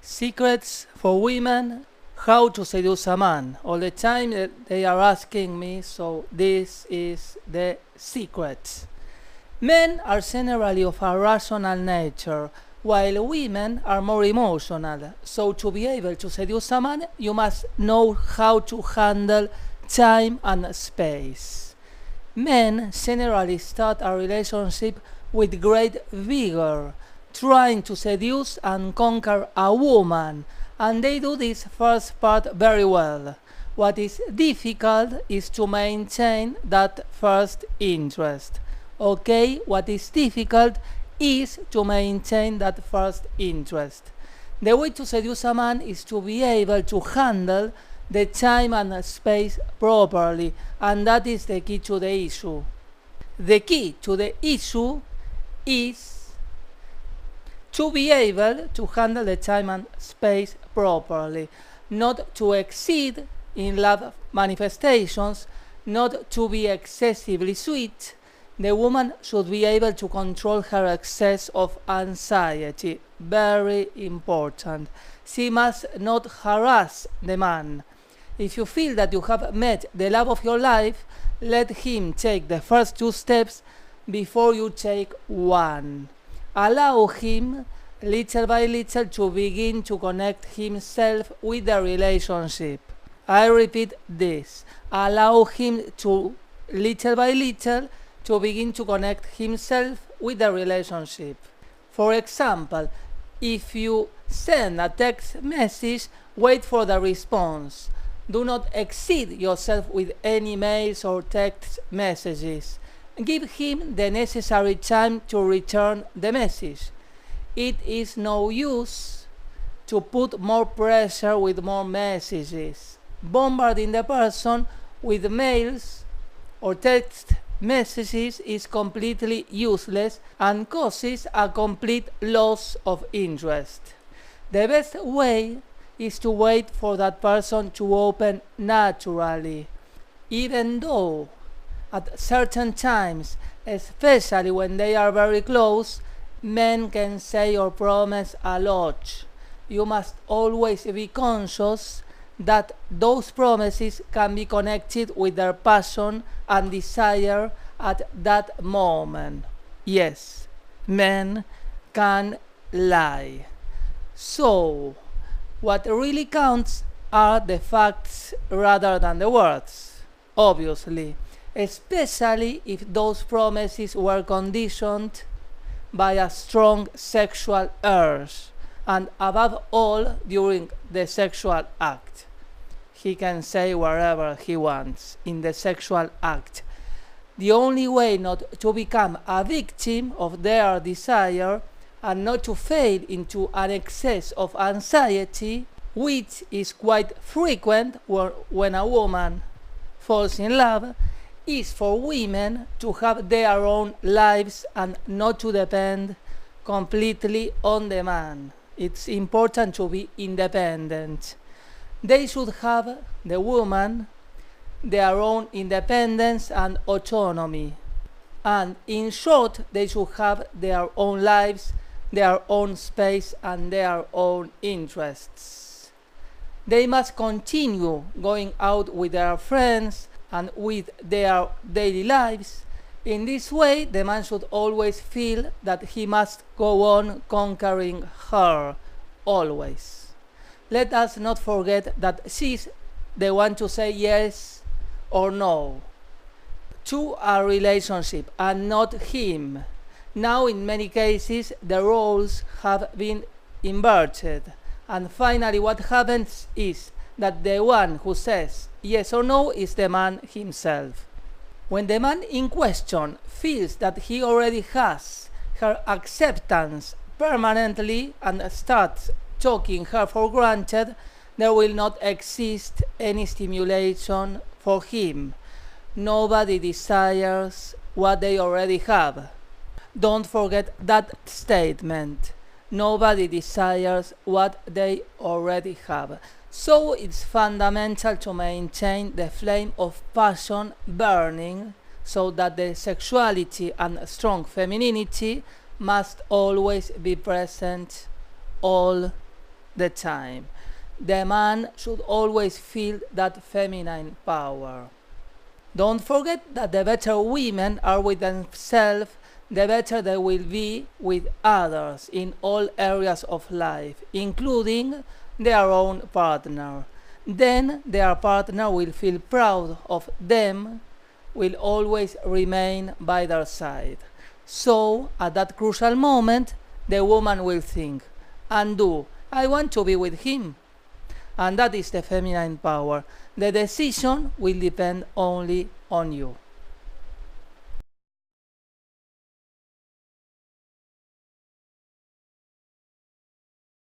Secrets for women, how to seduce a man. All the time they are asking me, so this is the secret. Men are generally of a rational nature, while women are more emotional. So to be able to seduce a man, you must know how to handle time and space. Men generally start a relationship with great vigor, trying to seduce and conquer a woman, and they do this first part very well. What is difficult is to maintain that first interest. Okay, what is difficult is to maintain that first interest. The way to seduce a man is to be able to handle the time and space properly, and that is the key to the issue. The key to the issue is to be able to handle the time and space properly, not to exceed in love manifestations, not to be excessively sweet. The woman should be able to control her excess of anxiety. Very important. She must not harass the man. If you feel that you have met the love of your life, let him take the first two steps before you take one. Allow him, little by little, to begin to connect himself with the relationship. I repeat this. Allow him to, little by little, to begin to connect himself with the relationship. For example, if you send a text message, wait for the response. Do not exceed yourself with any mails or text messages. Give him the necessary time to return the message. It is no use to put more pressure with more messages. Bombarding the person with mails or text messages is completely useless and causes a complete loss of interest. The best way is to wait for that person to open naturally, even though at certain times, especially when they are very close, men can say or promise a lot. You must always be conscious that those promises can be connected with their passion and desire at that moment. Yes, men can lie. So, what really counts are the facts rather than the words, obviously, especially if those promises were conditioned by a strong sexual urge, and above all during the sexual act. He can say wherever he wants in the sexual act. The only way not to become a victim of their desire and not to fade into an excess of anxiety, which is quite frequent when a woman falls in love, is for women to have their own lives and not to depend completely on the man. It's important to be independent. They should have, the woman, their own independence and autonomy. And in short, they should have their own lives, their own space and their own interests. They must continue going out with their friends and with their daily lives. In this way, the man should always feel that he must go on conquering her, always. Let us not forget that she's the one to say yes or no to a relationship and not him. Now, in many cases, the roles have been inverted, and finally what happens is that the one who says yes or no is the man himself. When the man in question feels that he already has her acceptance permanently and starts taking her for granted, there will not exist any stimulation for him. Nobody desires what they already have. Don't forget that statement. Nobody desires what they already have. So it's fundamental to maintain the flame of passion burning so that the sexuality and strong femininity must always be present all the time. The man should always feel that feminine power. Don't forget that the better women are with themselves, the better they will be with others in all areas of life, including their own partner. Then their partner will feel proud of them, will always remain by their side. So, at that crucial moment, the woman will think and do, I want to be with him. And that is the feminine power. The decision will depend only on you.